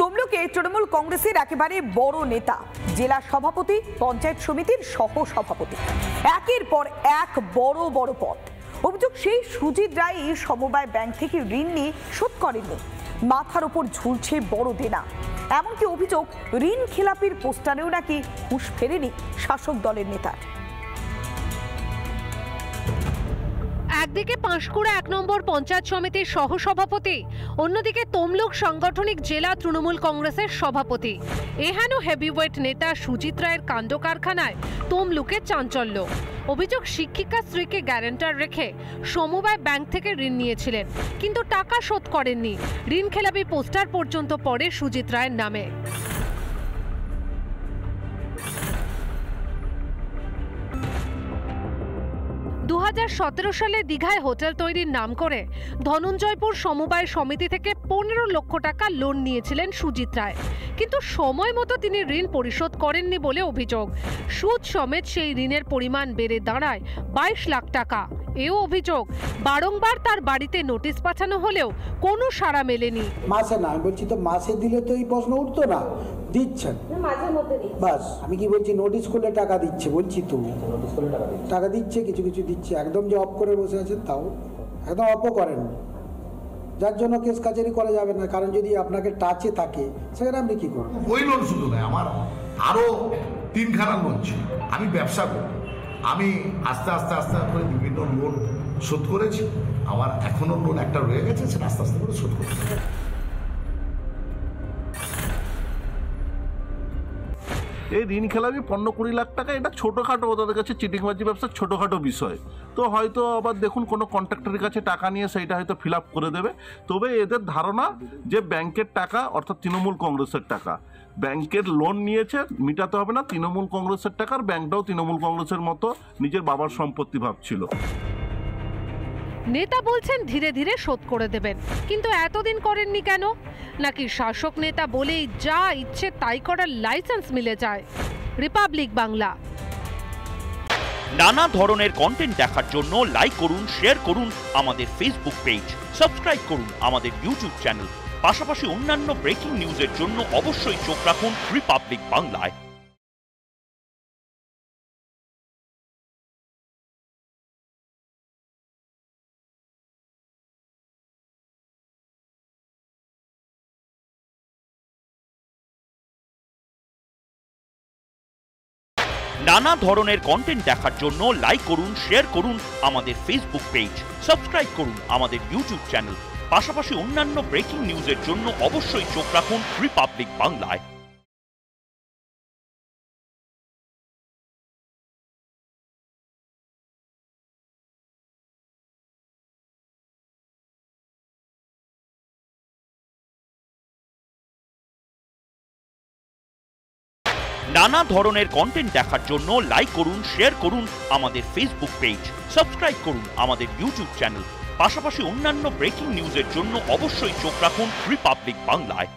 তমলুকে তৃণমূল কংগ্রেসের একেবারে বড় নেতা, জেলা সভাপতি, পঞ্চায়েত সমিতির সহ সভাপতি, একের পর এক বড় বড় পদ। অভিযোগ, সেই সুজিত রায় সমবায় ব্যাংক থেকে ঋণ নিয়ে শোধ করেননি, মাথার উপর ঝুলছে বড় দেনা। এমনকি অভিযোগ, ঋণ খেলাপির পোস্টারেও নাকি হুঁশ ফেরেনি শাসক দলের নেতার। একদিকে পাঁশকুড়া ১ নম্বর পঞ্চায়েত সমিতির সহসভাপতি, অন্যদিকে তমলুক সাংগঠনিক জেলা তৃণমূল কংগ্রেসের সভাপতি। এহেন হেভিওয়েট নেতা সুজিত রায়ের কাণ্ড কারখানায় তমলুকে চাঞ্চল্য। অভিযোগ, শিক্ষিকা স্ত্রীকে গ্যারান্টার রেখে সমবায় ব্যাংক থেকে ঋণ নিয়েছিলেন, কিন্তু টাকা শোধ করেননি। ঋণ খেলাপি পোস্টার পর্যন্ত পড়ে সুজিত রায়ের নামে। সালে দীঘায় হোটেল তৈরির নাম করে ধনঞ্জয়পুর সমবায় সমিতি থেকে ১৫ লক্ষ টাকা লোন নিয়েছিলেন সুজিত রায়, কিন্তু সময় মতো তিনি ঋণ পরিশোধ করেননি বলে অভিযোগ। সুদ সমেত সেই ঋণের পরিমাণ বেড়ে দাঁড়ায় ২২ লাখ টাকা। এও অভিযোগ, বারংবার তার বাড়িতে নোটিশ পাঠানো হলেও কোনো সাড়া মেলেনি। মাসে না, আমি বলছি তো মাসে দিলে তো এই প্রশ্ন উঠতো না, দিচ্ছেন বাস। আমি কি বলছি, নোটিশ করলে টাকা দিচ্ছে, বলছি তো টাকা দিচ্ছে, কিছু কিছু দিচ্ছে। একদম যে অফ করে বসে আছেন তাও একদম অফও করেন, যার জন্য কেস কাচারি করা যাবে না। কারণ যদি আপনাকে টাচে থাকে সেখানে আপনি কি করবেন। ওই লোন শুধু নয়, আমার আরো 3খানা লোন ছিল। আমি ব্যবসা করি, আমি আস্তে আস্তে আস্তে করে বিভিন্ন লোন শোধ করেছি। আমার এখনো লোন একটা রয়ে গেছে, সেটা আস্তে আস্তে করে শোধ করেছি। এই ঋণ খেলাপি 15-20 লাখ টাকা, এটা ছোটোখাটো, ওদের কাছে চিটিংবাজি ব্যবসার ছোটোখাটো বিষয়। তো হয়তো আবার দেখুন কোনো কন্ট্রাক্টরের কাছে টাকা নিয়ে সেইটা হয়তো ফিল আপ করে দেবে। তবে এদের ধারণা যে ব্যাংকের টাকা, অর্থাৎ তৃণমূল কংগ্রেসের টাকা, ব্যাংকের লোন নিয়েছে, মিটাতে হবে না, তৃণমূল কংগ্রেসের টাকার, ব্যাংকটাও তৃণমূল কংগ্রেসের মতো নিজের বাবার সম্পত্তি ভাবছিল। নেতা বলছেন ধীরে ধীরে শোধ করে দেবেন, কিন্তু এতদিন করেননি কেন? নাকি শাসক নেতা বলেই যা ইচ্ছে তাই করার লাইসেন্স মিলে যায়? রিপাবলিক বাংলা। নানা ধরনের কন্টেন্ট দেখার জন্য লাইক করুন, শেয়ার করুন আমাদের ফেসবুক পেজ, সাবস্ক্রাইব করুন আমাদের ইউটিউব চ্যানেল। পাশাপাশি অন্যান্য ব্রেকিং নিউজের জন্য অবশ্যই চোখ রাখুন রিপাবলিক বাংলায়। নানা ধরনের কন্টেন্ট দেখার জন্য লাইক করুন, শেয়ার করুন আমাদের ফেসবুক পেজ, সাবস্ক্রাইব করুন আমাদের ইউটিউব চ্যানেল। পাশাপাশি অন্যান্য ব্রেকিং নিউজের জন্য অবশ্যই চোখ রাখুন রিপাবলিক বাংলায়। নানা ধরনের কন্টেন্ট দেখার জন্য লাইক করুন, শেয়ার করুন আমাদের ফেসবুক পেজ, সাবস্ক্রাইব করুন আমাদের ইউটিউব চ্যানেল। পাশাপাশি অন্যান্য ব্রেকিং নিউজের জন্য অবশ্যই চোখ রাখুন রিপাবলিক বাংলায়।